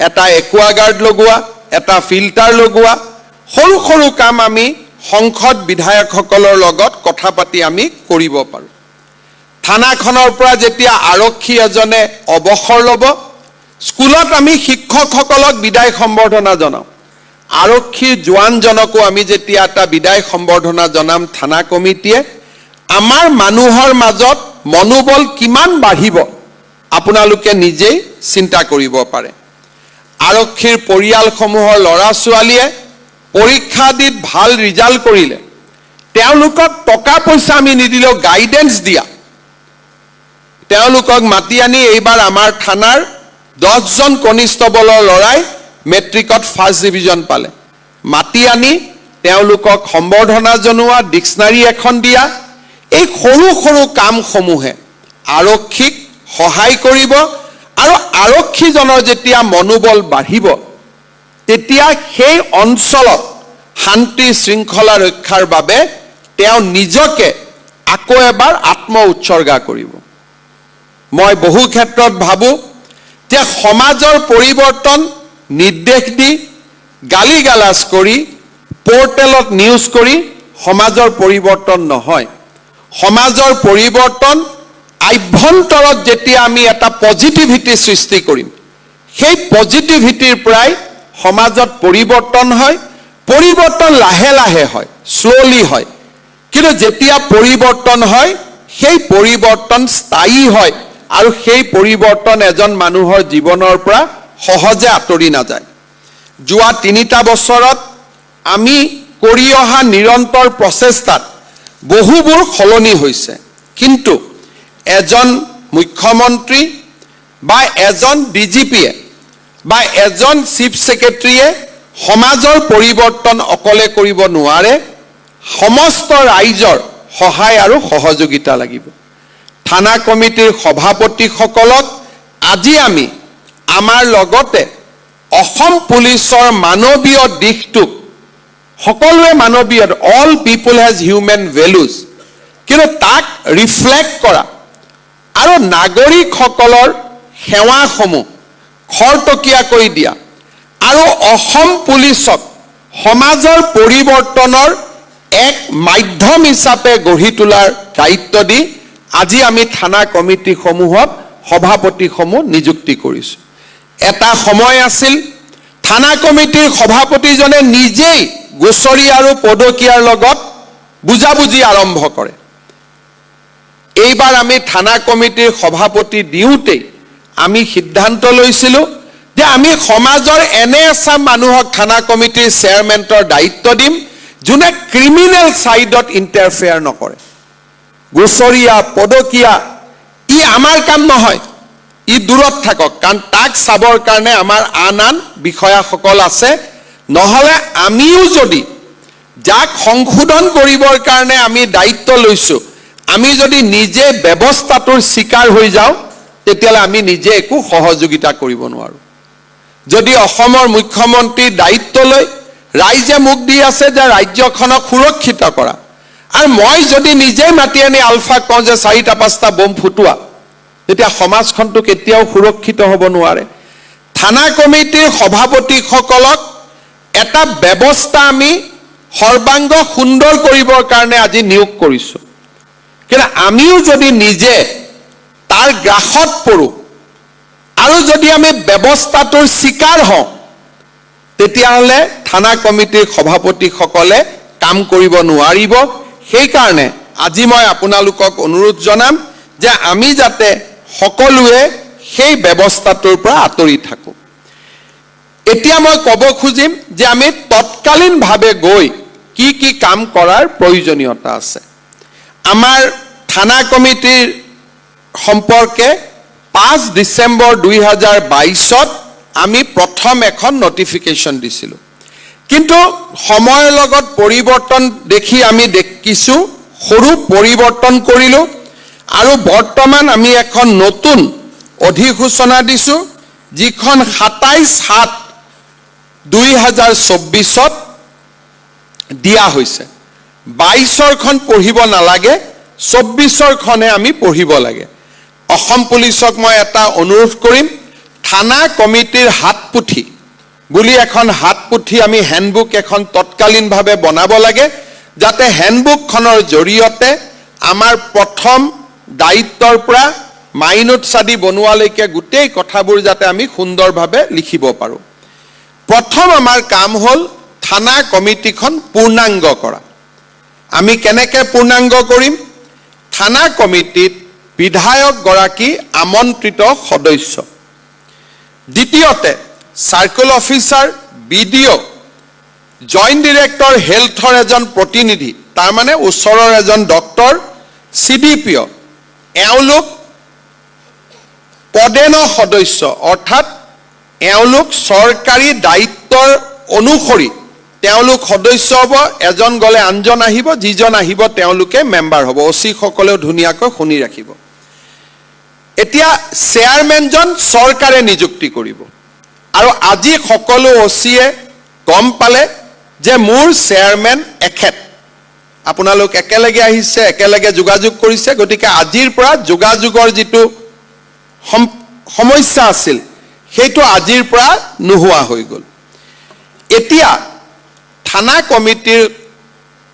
এটা একুৱাগাৰ্ড লগোৱা, এটা ফিল্টাৰ লগোৱা, সৰু সৰু কাম আমি সংসদ বিধায়কসকলৰ লগত কথা পাতি আমি কৰিব পাৰোঁ। থানাখনৰ পৰা যেতিয়া আৰক্ষী এজনে অৱসৰ ল'ব, স্কুলত আমি শিক্ষকসকলক বিদায় সম্বৰ্ধনা জনাওঁ, আৰক্ষীৰ জোৱানজনকো আমি যেতিয়া এটা বিদায় সম্বৰ্ধনা জনাম থানা কমিটিয়ে, আমাৰ মানুহৰ মাজত মনোবল কিমান বাঢ়িব আপোনালোকে নিজেই চিন্তা কৰিব পাৰে। আৰক্ষীৰ পৰিয়ালসমূহৰ ল'ৰা ছোৱালীয়ে পৰীক্ষা দি ভাল ৰিজাল্ট কৰিলে তেওঁলোকক টকা পইচা আমি নিদিলেও গাইডেন্স দিয়া, তেওঁলোকক মাতি আনি এইবাৰ আমাৰ থানাৰ 10জন কনিষ্টবলৰ ল'ৰাই মেট্ৰিকত ফাৰ্ষ্ট ডিভিজন পালে, মাতি আনি তেওঁলোকক সম্বৰ্ধনা জনোৱা, ডিক্সনাৰী এখন দিয়া, এই সৰু সৰু কামসমূহে আৰক্ষীক সহায় কৰিব আৰু আৰক্ষীজনৰ যেতিয়া মনোবল বাঢ়িব তেতিয়া সেই অঞ্চলত শান্তি শৃংখলা ৰক্ষাৰ বাবে তেওঁ নিজকে আকৌ এবাৰ আত্ম উৎসৰ্গা কৰিব। মই বহু ক্ষেত্ৰত ভাবোঁ যে সমাজৰ পৰিৱৰ্তন নিৰ্দেশ দি গালি গালাজ কৰি পৰ্টেলত নিউজ কৰি সমাজৰ পৰিৱৰ্তন নহয়। সমাজৰ পৰিৱৰ্তন আভ্যন্তৰত যেতিয়া আমি এটা পজিটিভিটি সৃষ্টি কৰিম, সেই পজিটিভিটিৰ পৰাই সমাজত পৰিৱৰ্তন হয়। পৰিৱৰ্তন লাহে লাহে হয়, শ্ল'লি হয়, কিন্তু যেতিয়া পৰিৱৰ্তন হয় সেই পৰিৱৰ্তন স্থায়ী হয় আৰু সেই পৰিৱৰ্তন এজন মানুহৰ জীৱনৰ পৰা সহজে আঁতৰি নাযায়। যোৱা 3টা বছৰত আমি কৰি অহা নিৰন্তৰ প্ৰচেষ্টাত বহুবোৰ সলনি হৈছে, কিন্তু এজন মুখ্যমন্ত্ৰী বা এজন ডিজিপিয়ে বা এজন চিফ ছেক্ৰেটাৰীয়ে সমাজৰ পৰিৱৰ্তন অকলে কৰিব নোৱাৰে, সমস্ত ৰাইজৰ সহায় আৰু সহযোগিতা লাগিব। থানা কমিটিৰ সভাপতিসকলক আজি আমি আমাৰ লগতে অসম পুলিচৰ মানৱীয় দিশটোক, সকলোৱে মানৱীয়, all people has human values, কিন্তু তাক ৰিফ্লেক্ট কৰা আৰু নাগৰিকসকলৰ সেৱাসমূহ খৰতকীয়া কৰি দিয়া আৰু অসম পুলিচক সমাজৰ পৰিৱৰ্তনৰ এক মাধ্যম হিচাপে গঢ়ি তোলাৰ দায়িত্ব দি আজি আমি থানা কমিটিসমূহত সভাপতিসমূহ নিযুক্তি কৰিছোঁ। এটা সময় আছিল থানা কমিটিৰ সভাপতিজনে নিজেই গোচৰী আৰু পদকীয়াৰ লগত বুজাবুজি আৰম্ভ কৰে। এইবাৰ আমি থানা কমিটিৰ সভাপতি দিওঁতেই আমি সিদ্ধান্ত লৈছিলোঁ যে আমি সমাজৰ এনে এচাম মানুহক থানা কমিটিৰ চেয়াৰমেনৰ দায়িত্ব দিম যোনে ক্ৰিমিনেল ছাইডত ইণ্টাৰফেয়াৰ নকৰে। গোচৰীয়া পদকীয়া ই আমাৰ কাম নহয়, ই দূৰত থাকক, কাৰণ তাক চাবৰ কাৰণে আমাৰ আন আন বিষয়াসকল আছে। নহ'লে আমিও যদি যাক সংশোধন কৰিবৰ কাৰণে আমি দায়িত্ব লৈছোঁ, আমি যদি নিজে ব্যৱস্থাটোৰ চিকাৰ হৈ যাওঁ তেতিয়াহ'লে আমি নিজে একো সহযোগিতা কৰিব নোৱাৰোঁ। যদি অসমৰ মুখ্যমন্ত্ৰীৰ দায়িত্ব লৈ ৰাইজে মোক দি আছে যে ৰাজ্যখনক সুৰক্ষিত কৰা, আৰু মই যদি নিজেই মাতি আনি আলফা কওঁ যে 4টা-5টা বম ফুটোৱা, তেতিয়া সমাজখনটো কেতিয়াও সুৰক্ষিত হ'ব নোৱাৰে। থানা কমিটিৰ সভাপতিসকলক এটা ব্যৱস্থা আমি সৰ্বাংগ সুন্দৰ কৰিবৰ কাৰণে আজি নিয়োগ কৰিছোঁ, কিন্তু আমিও যদি নিজে তাৰ গ্ৰাসত পৰোঁ আৰু যদি আমি ব্যৱস্থাটোৰ চিকাৰ হওঁ তেতিয়াহ'লে থানা কমিটিৰ সভাপতিসকলে কাম কৰিব নোৱাৰিব। সেইকাৰণে আজি মই আপোনালোকক অনুৰোধ জনাম যে আমি যাতে সকলোৱে সেই ব্যৱস্থাটোৰ পৰা আঁতৰি থাকোঁ। এতিয়া মই ক'ব খুজিম যে আমি তৎকালীনভাৱে গৈ কি কি কাম কৰাৰ প্ৰয়োজনীয়তা আছে। আমাৰ থানা কমিটিৰ সম্পৰ্কে 5 ডিচেম্বৰ 2022 আমি প্ৰথম এখন নটিফিকেশ্যন দিছিলোঁ, কিন্তু সময়ৰ লগত পৰিৱৰ্তন দেখি আমি কিছু সৰু পৰিৱৰ্তন কৰিলোঁ আৰু বৰ্তমান আমি এখন নতুন অধিসূচনা দিছোঁ যিখন 27/7/2024 দিয়া হৈছে। 22খন পঢ়িব নালাগে, 24খনহে আমি পঢ়িব লাগে। অসম পুলিচক মই এটা অনুৰোধ কৰিম, থানা কমিটিৰ হাতপুথি বুলি এখন হাতপুথি আমি হেণ্ডবুক এখন তৎকালীনভাৱে বনাব লাগে, যাতে হেণ্ডবুকখনৰ জৰিয়তে আমাৰ প্ৰথম দায়িত্বৰ পৰা মাইনোটছ আদি বনোৱালৈকে গোটেই কথাবোৰ যাতে আমি সুন্দৰভাৱে লিখিব পাৰোঁ। প্ৰথম আমাৰ কাম হ'ল থানা কমিটিখন পূৰ্ণাংগ কৰা। আমি কেনেকৈ পূৰ্ণাংগ কৰিম? থানা কমিটিত বিধায়কগৰাকী আমন্ত্ৰিত সদস্য। দ্বিতীয়তে circle officer, BDO, joint director হেল্থৰ এজন প্ৰতিনিধি, তাৰমানে ওচৰৰ এজন ডক্টৰ, CDPO, এওঁলোক পদেন সদস্য, অৰ্থাৎ এওঁলোক চৰকাৰী দায়িত্বৰ অনুসৰি তেওঁলোক সদস্য হ'ব। এজন গ'লে আনজন আহিব, যিজন আহিব তেওঁলোকে মেম্বাৰ হ'ব। OC সকলেও ধুনীয়াকৈ শুনি ৰাখিব। এতিয়া চেয়াৰমেনজন চৰকাৰে নিযুক্তি কৰিব, আৰু আজি সকলো OCয়ে গম পালে যে মোৰ চেয়াৰমেন এখেত। আপোনালোক একেলগে আহিছে, একেলগে যোগাযোগ কৰিছে, গতিকে আজিৰ পৰা যোগাযোগৰ যিটো সমস্যা আছিল সেইটো আজিৰ পৰা নোহোৱা হৈ গ'ল। এতিয়া থানা কমিটিৰ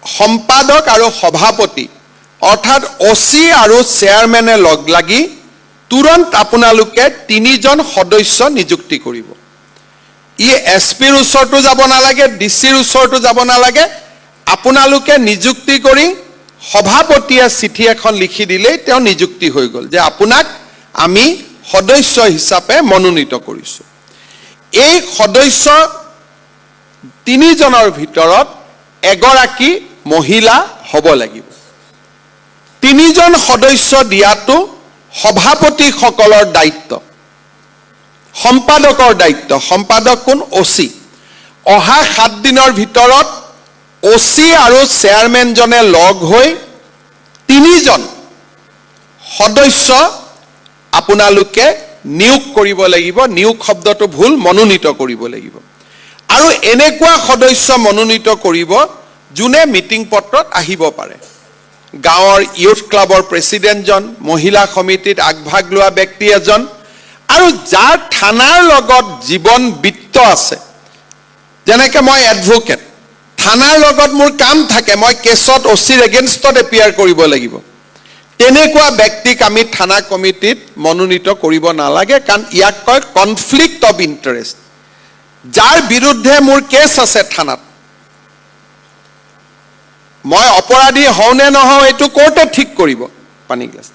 সম্পাদক আৰু সভাপতি অৰ্থাৎ OC আৰু চেয়াৰমেনে লগ লাগি তুৰন্ত আপোনালোকে 3জন সদস্য নিযুক্তি কৰিব। ই SPৰ ওচৰতো যাব নালাগে, DCৰ ওচৰতো যাব নালাগে। আপোনালোকে নিযুক্তি কৰি সভাপতিয়ে চিঠি এখন লিখি দিলেই তেওঁ নিযুক্তি হৈ গ'ল যে আপোনাক আমি সদস্য হিচাপে মনোনীত কৰিছোঁ। এই সদস্য 3জনৰ ভিতৰত এগৰাকী মহিলা হ'ব লাগিব। 3জন সদস্য দিয়াটো সভাপতিসকলৰ দায়িত্ব, সম্পাদকৰ দায়িত্ব। সম্পাদক কোন? OC। অহা 7 দিনৰ ভিতৰত OC আৰু চেয়াৰমেনজনে লগ হৈ 3জন সদস্য আপোনালোকে নিয়োগ কৰিব লাগিব। নিয়োগ শব্দটো ভুল, মনোনীত কৰিব লাগিব। আৰু এনেকুৱা সদস্য মনোনীত কৰিব যোনে মিটিং পত্ৰত আহিব পাৰে। গাঁৱৰ ইউথ ক্লাবৰ প্ৰেচিডেণ্টজন, মহিলা সমিতিত আগভাগ লোৱা ব্যক্তি এজন, আৰু যাৰ থানাৰ লগত জীৱন বৃত্ত আছে। যেনেকৈ মই এডভোকেট, থানাৰ লগত মোৰ কাম থাকে, মই কেছত OCৰ এগেইনষ্টত এপিয়াৰ কৰিব লাগিব। তেনেকুৱা ব্যক্তিক আমি থানা কমিটিত মনোনীত কৰিব নালাগে, কাৰণ ইয়াক কয় কনফ্লিক্ট অফ ইণ্টাৰেষ্ট। যাৰ বিৰুদ্ধে মোৰ কেছ আছে থানাত, মই অপৰাধী হওঁ নে নহওঁ এইটো কোৰ্টে ঠিক কৰিব, পানী গ্লাছ,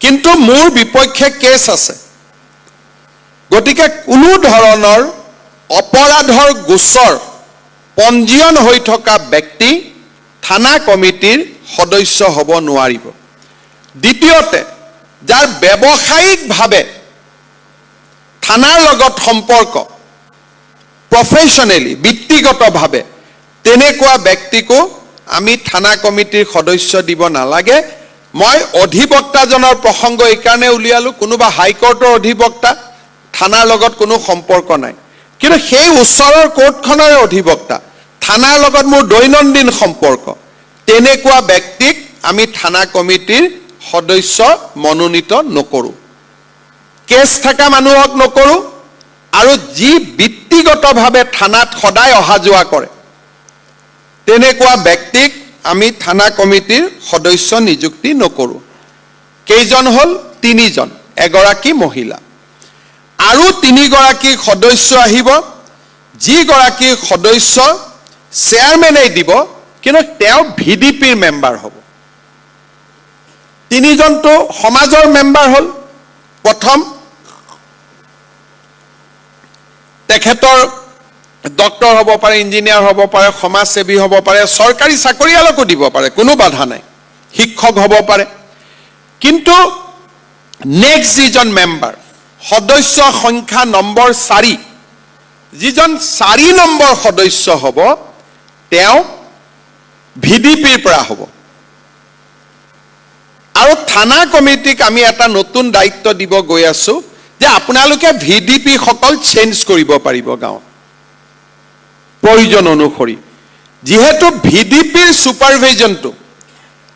কিন্তু মোৰ বিপক্ষে কেছ আছে। গতিকে কোনো ধৰণৰ অপৰাধৰ গোচৰ পঞ্জীয়ন হৈ থকা ব্যক্তি থানা কমিটিৰ সদস্য হ'ব নোৱাৰিব। দ্বিতীয়তে, যাৰ ব্যৱসায়িকভাৱে থানাৰ লগত সম্পৰ্ক, প্ৰফেশ্যনেলি, বৃত্তিগতভাৱে, তেনেকুৱা ব্যক্তিকো আমি থানা কমিটিৰ সদস্য দিব নালাগে। মই অধিবক্তাজনৰ প্ৰসংগ এইকাৰণে উলিয়ালোঁ, কোনোবা হাইকোৰ্টৰ অধিবক্তা, থানাৰ লগত কোনো সম্পৰ্ক নাই, কিন্তু সেই ওচৰৰ কোৰ্টখনৰে অধিবক্তা, থানাৰ লগত মোৰ দৈনন্দিন সম্পৰ্ক, তেনেকুৱা ব্যক্তিক আমি থানা কমিটিৰ সদস্য মনোনীত নকৰোঁ। কেছ থকা মানুহক নকৰোঁ, আৰু যি বৃত্তিগতভাৱে থানাত সদায় অহা যোৱা কৰে তেনেকুৱা ব্যক্তিক আমি থানা কমিটিৰ সদস্য নিযুক্তি নকৰোঁ। কেইজন হ'ল? 3জন, এগৰাকী মহিলা। আৰু 3গৰাকী সদস্য আহিব, যিগৰাকী সদস্য চেয়াৰমেনেই দিব, কিন্তু তেওঁ VDPৰ মেম্বাৰ হ'ব। 3জনটো সমাজৰ মেম্বাৰ হ'ল। প্ৰথম, তেখেতৰ ডক্টৰ হ'ব পাৰে, ইঞ্জিনিয়াৰ হ'ব পাৰে, সমাজসেৱী হ'ব পাৰে, চৰকাৰী চাকৰিয়ালকো দিব পাৰে, কোনো বাধা নাই, শিক্ষক হ'ব পাৰে। কিন্তু নেক্সট যিজন মেম্বাৰ, সদস্য সংখ্যা নম্বৰ 4, যিজন 4 নম্বৰ সদস্য হ'ব, তেওঁ VDPৰ পৰা হ'ব। আৰু থানা কমিটিক আমি এটা নতুন দায়িত্ব দিব গৈ আছো যে আপোনালোকে VDP সকল চেঞ্জ কৰিব পাৰিব গাঁৱত প্ৰয়োজন অনুসৰি। যেহেতু ভিডিপিৰ সুপাৰভিজনটো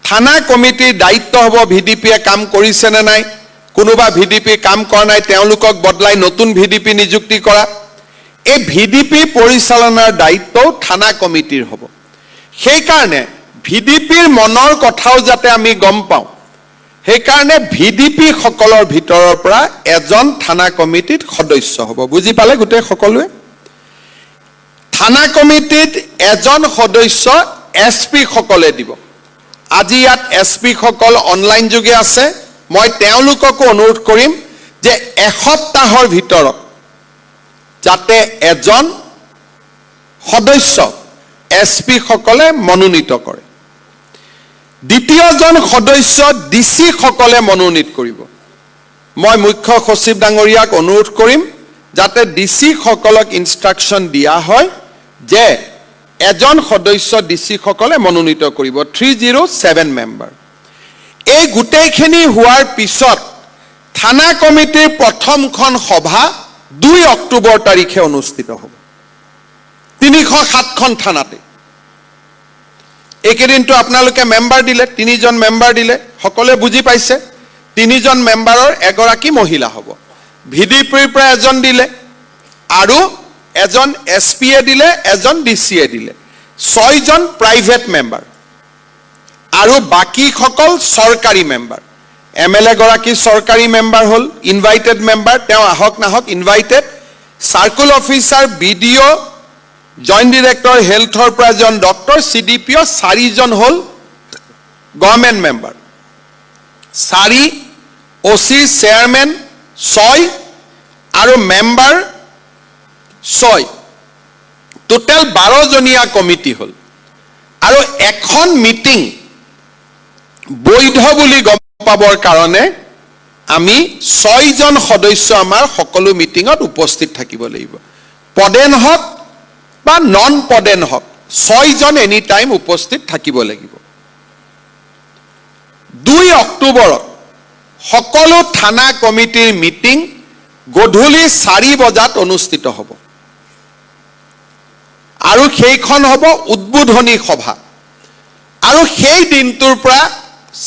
থানা কমিটিৰ দায়িত্ব হ'ব ভিডিপিয়ে কাম কৰিছে নে নাই, কোনোবা ভিডিপি কাম কৰা নাই তেওঁলোকক বদলাই নতুন ভিডিপি নিযুক্তি কৰা, এই ভিডিপি পৰিচালনাৰ দায়িত্বও থানা কমিটিৰ হ'ব। সেইকাৰণে ভিডিপিৰ মনৰ কথাও যাতে আমি গম পাওঁ, সেইকাৰণে ভিডিপি সকলৰ ভিতৰৰ পৰা এজন থানা কমিটিত সদস্য হ'ব। বুজি পালে গোটেই সকলোৱে? থানা কমিটিত এজন সদস্য এছপি সকলে দিব। আজি ইয়াত এছপি সকল অনলাইন যোগে আছে, মই তেওঁলোককো অনুৰোধ কৰিম যে এসপ্তাহৰ ভিতৰত যাতে এজন সদস্য এছপি সকলে মনোনীত কৰে। দ্বিতীয়জন সদস্য ডিচি সকলে মনোনীত কৰিব। মই মুখ্য সচিব ডাঙৰীয়াক অনুৰোধ কৰিম যাতে ডিচি সকলক ইনষ্ট্ৰাকশ্যন দিয়া হয় যে এজন সদস্য ডিচি সকলে মনোনীত কৰিব, 307 মেম্বাৰ। এই গোটেইখিনি হোৱাৰ পিছত থানা কমিটিৰ প্ৰথমখন সভা 2 অক্টোবৰ তাৰিখে অনুষ্ঠিত হ'ব 307খন থানাতে। এইকেইদিনটো আপোনালোকে মেম্বাৰ দিলে, 3জন মেম্বাৰ দিলে, সকলোৱে বুজি পাইছে। 3জন মেম্বাৰৰ এগৰাকী মহিলা হ'ব। ভিডিপিৰ পৰা এজন দিলে আৰু এজন এছপিয়ে দিলে, এজন ডিচিয়ে দিলে, 6জন প্ৰাইভেট মেম্বাৰ আৰু বাকীসকল চৰকাৰী মেম্বাৰ। MLA গৰাকী চৰকাৰী মেম্বাৰ হ'ল, ইনভাইটেড মেম্বাৰ, তেওঁ আহক নাহক invited. Circle officer, BDO, joint director হেল্থৰ পৰা এজন ডক্টৰ, CDPO 4জন হ'ল গভৰ্ণমেণ্ট মেম্বাৰ, 4 OC চেয়াৰমেন 6 আৰু মেম্বাৰ 6, টোটেল 12জনীয়া কমিটি হ'ল। আৰু এখন মিটিং বৈধ বুলি গম পাবৰ কাৰণে আমি 6জন সদস্য আমাৰ সকলো মিটিঙত উপস্থিত থাকিব লাগিব। পদেন হওক বা নন পদেন হওক 6জন এনি টাইম উপস্থিত থাকিব লাগিব। 2 অক্টোবৰত সকলো থানা কমিটিৰ মিটিং গধূলি 4 বজাত অনুষ্ঠিত হ'ব আৰু সেইখন হ'ব উদ্বোধনী সভা। আৰু সেই দিনটোৰ পৰা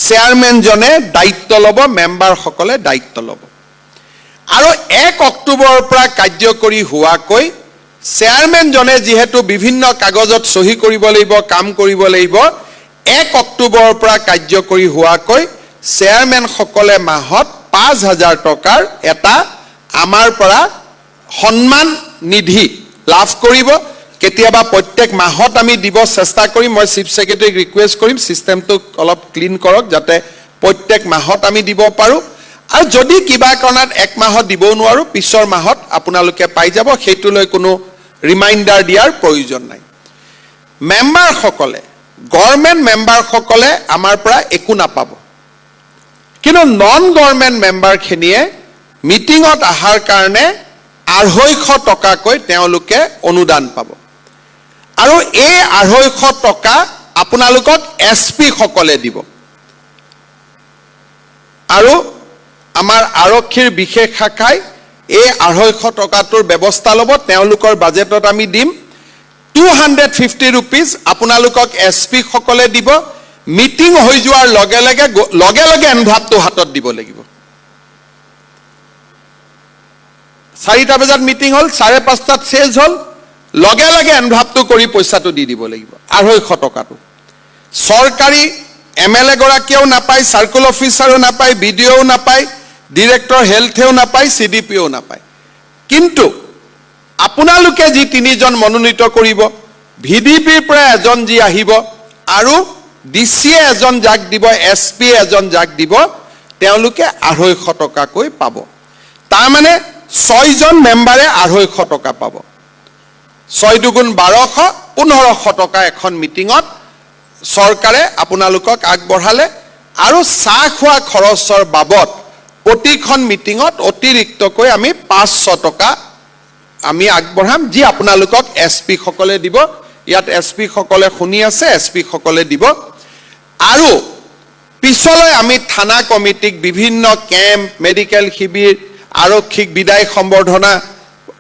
চেয়াৰমেনজনে দায়িত্ব ল'ব, মেম্বাৰসকলে দায়িত্ব ল'ব। আৰু 1 অক্টোবৰৰ পৰা কাৰ্যকৰী হোৱাকৈ চেয়াৰমেনজনে যিহেতু বিভিন্ন কাগজত চহী কৰিব লাগিব, কাম কৰিব লাগিব, 1 অক্টোবৰৰ পৰা কাৰ্যকৰী হোৱাকৈ চেয়াৰমেনসকলে মাহত 5,000 টকাৰ এটা আমাৰ পৰা সন্মান নিধি লাভ কৰিব। কেতিয়াবা প্ৰত্যেক মাহত আমি দিব চেষ্টা কৰিম। মই চিফ ছেক্ৰেটাৰীক ৰিকুৱেষ্ট কৰিম চিষ্টেমটো অলপ ক্লিন কৰক যাতে প্ৰত্যেক মাহত আমি দিব পাৰোঁ। আৰু যদি কিবা কাৰণত 1 মাহত দিবও নোৱাৰোঁ, পিছৰ মাহত আপোনালোকে পাই যাব, সেইটোলৈ কোনো ৰিমাইণ্ডাৰ দিয়াৰ প্ৰয়োজন নাই। মেম্বাৰসকলে, গভৰ্ণমেণ্ট মেম্বাৰসকলে আমাৰ পৰা একো নাপাব, কিন্তু নন গভৰ্ণমেণ্ট মেম্বাৰখিনিয়ে মিটিঙত অহাৰ কাৰণে 250 টকাকৈ তেওঁলোকে অনুদান পাব। আৰু এই 250 টকা আপোনালোকক এছপি সকলে দিব। আৰু আমাৰ আৰক্ষীৰ বিশেষ শাখাই এই 250 টকাটোৰ ব্যৱস্থা ল'ব, তেওঁলোকৰ বাজেটত আমি দিম। 250 rupees আপোনালোকক এছপি সকলে দিব। মিটিং হৈ যোৱাৰ লগে লগে এনভ্লাপটো হাতত দিব লাগিব। 4টা বজাত মিটিং হ'ল, 5:30টাত চেজ হ'ল, লগে এনভ্লাপটো কৰি পইচাটো দি দিব লাগিব, 250 টকাটো। চৰকাৰী MLA গৰাকীয়েও নাপায়, চাৰ্কুল অফিচাৰো নাপায়, BDOও নাপায়, ডিৰেক্টৰ হেল্থেও নাপায়, CDPও নাপায়। কিন্তু আপোনালোকে যি 3জন মনোনীত কৰিব, ভিডিপিৰ পৰা এজন যি আহিব আৰু ডিচিয়ে এজন যাক দিব, এছপি এজন যাক দিব, তেওঁলোকে 250 টকাকৈ পাব। তাৰমানে 6জন মেম্বাৰে 250 টকা পাব। 6 দুগুণ 1200, 1500 টকা এখন মিটিঙত চৰকাৰে আপোনালোকক আগবঢ়ালে। আৰু চাহ খোৱা খৰচৰ বাবদ প্ৰতিখন মিটিঙত অতিৰিক্তকৈ আমি 500 টকা আমি আগবঢ়াম, যি আপোনালোকক এছপি সকলে দিব। ইয়াত এছপি সকলে শুনি আছে, এছপি সকলে দিব। আৰু পিছলৈ আমি থানা কমিটিক বিভিন্ন কেম্প, মেডিকেল শিবিৰ, আৰক্ষীক বিদায় সম্বৰ্ধনা,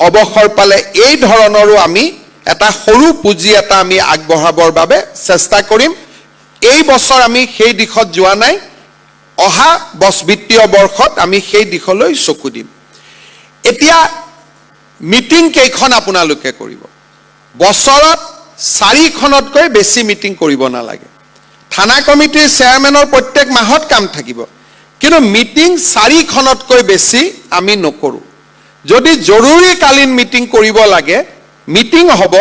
অৱসৰ পালে এই ধৰণৰো আমি এটা সৰু পুঁজি এটা আমি আগবঢ়াবৰ বাবে চেষ্টা কৰিম। এই বছৰ আমি সেই দিশত যোৱা নাই, অহা বিত্তীয় বৰ্ষত আমি সেই দিশলৈ চকু দিম। এতিয়া মিটিং কেইখন আপোনালোকে কৰিব? বছৰত 4খনতকৈ বেছি মিটিং কৰিব নালাগে। থানা কমিটিৰ চেয়াৰমেনৰ প্ৰত্যেক মাহত কাম থাকিব, কিন্তু মিটিং 4খনতকৈ বেছি আমি নকৰোঁ। যদি জৰুৰীকালীন মিটিং কৰিব লাগে, মিটিং হ'ব,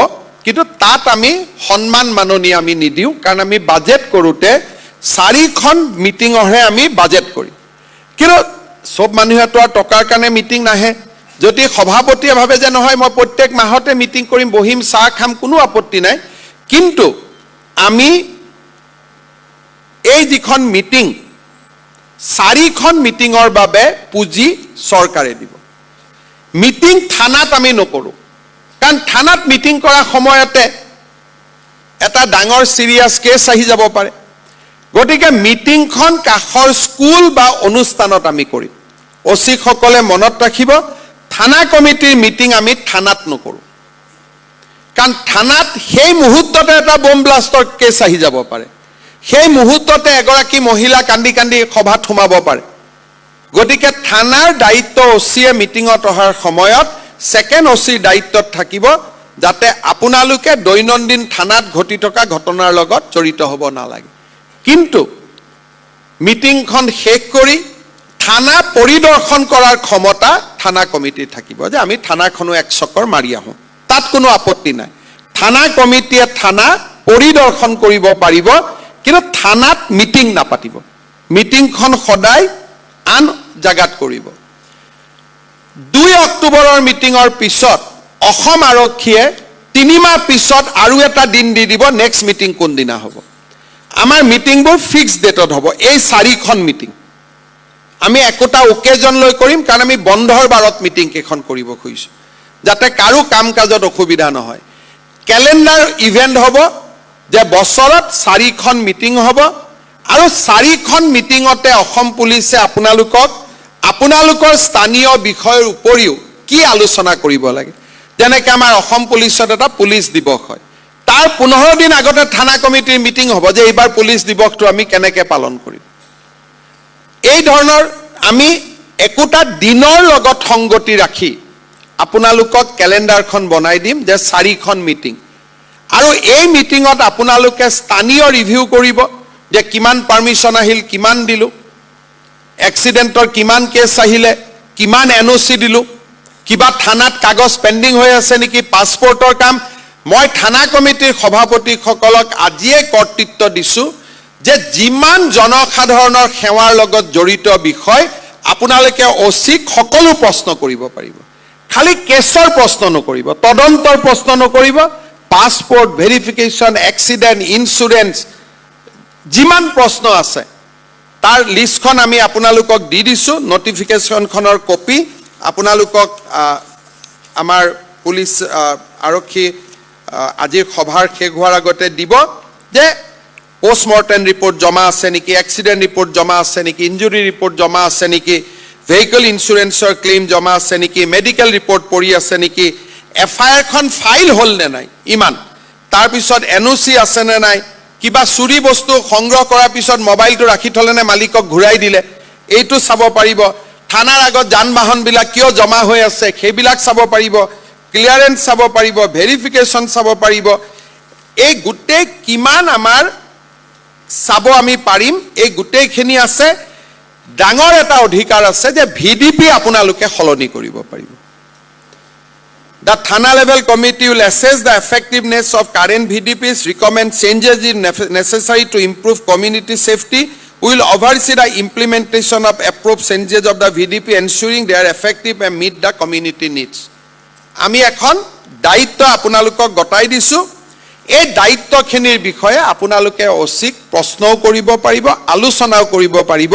কিন্তু তাত আমি সন্মান মাননি আমি নিদিওঁ, কাৰণ আমি বাজেট কৰোঁতে 4খন মিটিঙৰহে আমি বাজেট কৰিম। কিন্তু চব মানুহেতো আৰু টকাৰ কাৰণে মিটিং নাহে। যদি সভাপতিয়ে ভাবে যে নহয় মই প্ৰত্যেক মাহতে মিটিং কৰিম, বহিম, চাহ খাম, কোনো আপত্তি নাই, কিন্তু আমি এই যিখন মিটিং 4খন মিটিঙৰ বাবে পুঁজি চৰকাৰে দিব। মিটিং থানাত আমি নকৰোঁ, কাৰণ থানাত মিটিং কৰাৰ সময়তে এটা ডাঙৰ চিৰিয়াছ কেছ আহি যাব পাৰে। গতিকে মিটিংখন কাষৰ স্কুল বা অনুষ্ঠানত আমি কৰিম। অচিসকলে মনত ৰাখিব, থানা কমিটিৰ মিটিং আমি থানাত নকৰোঁ, কাৰণ থানাত সেই মুহূৰ্ততে এটা বম ব্লাষ্টৰ কেছ আহি যাব পাৰে, সেই মুহূৰ্ততে এগৰাকী মহিলা কান্দি কান্দি সভাত সোমাব পাৰে। গতিকে থানাৰ দায়িত্ব অচিয়ে মিটিঙত অহাৰ সময়ত ছেকেণ্ড অচিৰ দায়িত্বত থাকিব, যাতে আপোনালোকে দৈনন্দিন থানাত ঘটি থকা ঘটনাৰ লগত জড়িত হ'ব নালাগে। কিন্তু মিটিংখন শেষ কৰি থানা পৰিদৰ্শন কৰাৰ ক্ষমতা থানা কমিটিৰ থাকিব, যে আমি থানাখনো এক চক্কৰ মাৰি আহোঁ, তাত কোনো আপত্তি নাই। থানা কমিটিয়ে থানা পৰিদৰ্শন কৰিব পাৰিব, কিন্তু থানাত মিটিং নাপাতিব। মিটিংখন সদায় আন জাগাত কৰিব। 2 অক্টোবৰৰ মিটিঙৰ পিছত অসম আৰক্ষীয়ে 3 মাহ পিছত আৰু এটা দিন দি দিব, নেক্সট মিটিং কোনদিনা হ'ব। আমাৰ মিটিংবোৰ ফিক্সড ডেটত হ'ব। এই 4খন মিটিং আমি একোটা অকেজন লৈ কৰিম, কাৰণ আমি বন্ধৰ বাৰত মিটিং কেইখন কৰিব খুজিছোঁ, যাতে কাৰো কাম কাজত অসুবিধা নহয়। কেলেণ্ডাৰ ইভেণ্ট হ'ব, যে বছৰত 4খন মিটিং হ'ব, আৰু 4খন মিটিঙতে অসম পুলিচে আপোনালোকৰ স্থানীয় বিষয়ৰ উপৰিও কি আলোচনা কৰিব লাগে। যেনেকৈ আমাৰ অসম পুলিচত এটা পুলিচ দিৱস হয়, তাৰ 15 দিন আগতে থানা কমিটিৰ মিটিং হ'ব, যে এইবাৰ পুলিচ দিৱসটো আমি কেনেকৈ পালন কৰিম। এই ধৰণৰ আমি একোটা দিনৰ লগত সংগতি ৰাখি আপোনালোকক কেলেণ্ডাৰখন বনাই দিম, যে 4খন মিটিং, আৰু এই মিটিঙত আপোনালোকে স্থানীয় ৰিভিউ কৰিব, যে কিমান পাৰ্মিশ্যন আহিল, কিমান দিলোঁ, এক্সিডেণ্টৰ কিমান কেছ আহিলে, কিমান NOC দিলোঁ, কিবা থানাত কাগজ পেণ্ডিং হৈ আছে নেকি, পাছপৰ্টৰ কাম। মই থানা কমিটিৰ সভাপতিসকলক আজিয়ে কৰ্তৃত্ব দিছোঁ, যে যিমান জনসাধাৰণৰ সেৱাৰ লগত জড়িত বিষয় আপোনালোকে অচিক সকলো প্ৰশ্ন কৰিব পাৰিব। খালি কেছৰ প্ৰশ্ন নকৰিব, তদন্তৰ প্ৰশ্ন নকৰিব, পাছপৰ্ট ভেৰিফিকেশ্যন, এক্সিডেণ্ট, ইঞ্চুৰেঞ্চ, যিমান প্ৰশ্ন আছে তাৰ লিষ্টখন আমি আপোনালোকক দি দিছোঁ। নটিফিকেশ্যনখনৰ কপি আপোনালোকক আমাৰ পুলিচ আৰক্ষী আজিৰ সভাৰ শেষ হোৱাৰ আগতে দিব, যে পোষ্টমৰ্টেম ৰিপৰ্ট জমা আছে নেকি, এক্সিডেণ্ট ৰিপৰ্ট জমা আছে নেকি, ইঞ্জুৰি ৰিপৰ্ট জমা আছে নেকি, ভেহিকল ইঞ্চুৰেঞ্চৰ ক্লেইম জমা আছে নেকি, মেডিকেল ৰিপৰ্ট পৰি আছে নেকি, FIR-খন ফাইল হ'ল নে নাই, ইমান। তাৰপিছত NOC আছে নে নাই, কিবা চুৰি বস্তু সংগ্ৰহ কৰাৰ পিছত মোবাইলটো ৰাখি থ'লে নে মালিকক ঘূৰাই দিলে, এইটো চাব পাৰিব। থানাৰ আগত যান বাহনবিলাক কিয় জমা হৈ আছে সেইবিলাক চাব পাৰিব, ক্লিয়াৰেন্স চাব পাৰিব, ভেৰিফিকেশ্যন চাব পাৰিব। এই গোটেই কিমান আমাৰ চাব আমি পাৰিম, এই গোটেইখিনি আছে। ডাঙৰ এটা অধিকাৰ আছে, যে VDP আপোনালোকে সলনি কৰিব পাৰিব। The Thana level committee will assess the effectiveness of current VDPs, recommend changes if necessary to improve community safety. We will oversee the implementation of approved changes of the VDP, ensuring they are effective and meet the community needs. আমি এখন দায়িত্ব আপোনালোকক গতাই দিছোঁ। এই দায়িত্বখিনিৰ বিষয়ে আপোনালোকে অচিক প্ৰশ্নও কৰিব পাৰিব, আলোচনাও কৰিব পাৰিব,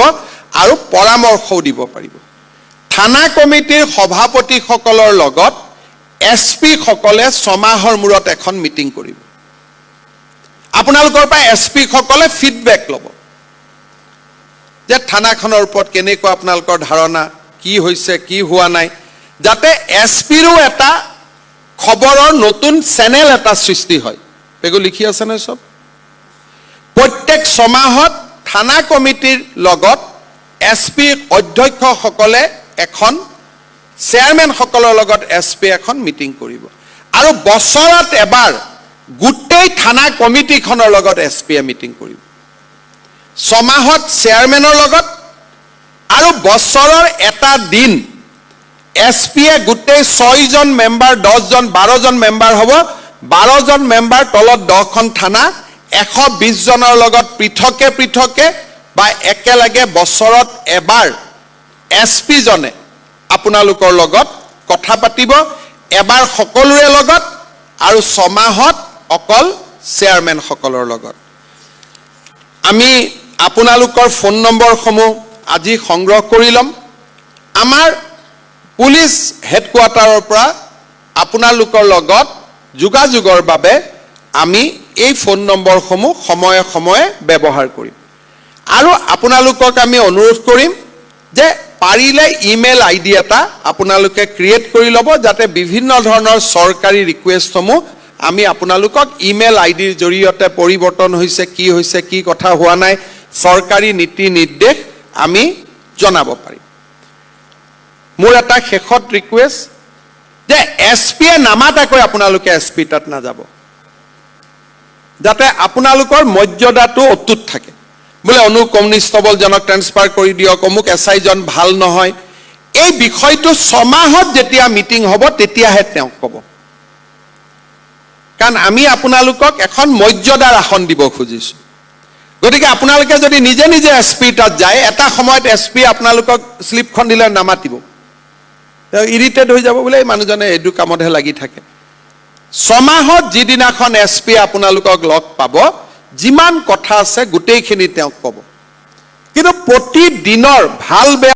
আৰু পৰামৰ্শও দিব পাৰিব। থানা কমিটিৰ সভাপতিসকলৰ লগত SP সকলে 6 মাহৰ মূৰত এখন মিটিং কৰিব। আপোনালোকৰ পৰা SP সকলে ফিডবেক ল'ব, যে থানাখনৰ ওপৰত কেনেকুৱা আপোনালোকৰ ধাৰণা, কি হৈছে কি হোৱা নাই, যাতে SPৰো এটা খবৰৰ নতুন চেনেল এটা সৃষ্টি হয়। পেগু লিখি আছে নে সব? প্ৰত্যেক ছমাহত থানা কমিটিৰ লগত SP অধ্যক্ষসকলে এখন, চেয়াৰমেনসকলৰ লগত SP এখন মিটিং কৰিব। আৰু বছৰত এবাৰ গোটেই থানা কমিটিখনৰ লগত SP মিটিং কৰিব। ছমাহত চেয়াৰমেনৰ লগত আৰু বছৰৰ এটা দিন SP গোটেই 6জন মেম্বাৰ, 10জন, 12জন মেম্বাৰ হ'ব। 12জন মেম্বাৰ তলত 10খন থানা, 120 জনৰ লগত পৃথকে পৃথকে বা একেলগে বছৰত এবাৰ SP জনে আপোনালোকৰ লগত কথা পাতিব, এবাৰ সকলোৰে লগত আৰু ছমাহত অকল চেয়াৰমেনসকলৰ লগত। আমি আপোনালোকৰ ফোন নম্বৰসমূহ আজি সংগ্ৰহ কৰি ল'ম। আমাৰ পুলিচ হেডকোৱাৰ্টাৰৰ পৰা আপোনালোকৰ লগত যোগাযোগৰ বাবে আমি এই ফোন নম্বৰসমূহ সময়ে সময়ে ব্যৱহাৰ কৰিম। আৰু আপোনালোকক আমি অনুৰোধ কৰিম যে পাৰিলে ইমেইল ID এটা আপোনালোকে ক্ৰিয়েট কৰি ল'ব, যাতে বিভিন্ন ধৰণৰ চৰকাৰী ৰিকুৱেষ্টসমূহ আমি আপোনালোকক ইমেইল IDৰ জৰিয়তে পৰিৱৰ্তন হৈছে, কি কথা হোৱা নাই, চৰকাৰী নীতি নিৰ্দেশ আমি জনাব পাৰিম। মোৰ এটা শেষত ৰিকুৱেষ্ট যে SP নামাতাকৈ আপোনালোকে SP তাত নাযাব, যাতে আপোনালোকৰ মৰ্যাদাটো অটুট থাকে। বোলে অনু কনষ্টেবলজনক ট্ৰেন্সফাৰ কৰি দিয়ক, অমুক SI জন ভাল নহয়, এই বিষয়টো ছমাহত যেতিয়া মিটিং হ'ব তেতিয়াহে তেওঁক ক'ব। কাৰণ আমি আপোনালোকক এখন মৰ্যাদাৰ আসন দিব খুজিছোঁ। গতিকে আপোনালোকে যদি নিজে নিজে SP তাত যায়, এটা সময়ত SP আপোনালোকক শ্লিপখন দিলে নামাতিব, ইৰিটেড হৈ যাব, বোলে এই মানুহজনে এইটো কামতহে লাগি থাকে। ছমাহত যিদিনাখন SP আপোনালোকক লগ পাব, যিমান কথা আছে গোটেইখিনি তেওঁক ক'ব। কিন্তু প্ৰতিদিনৰ ভাল বেয়া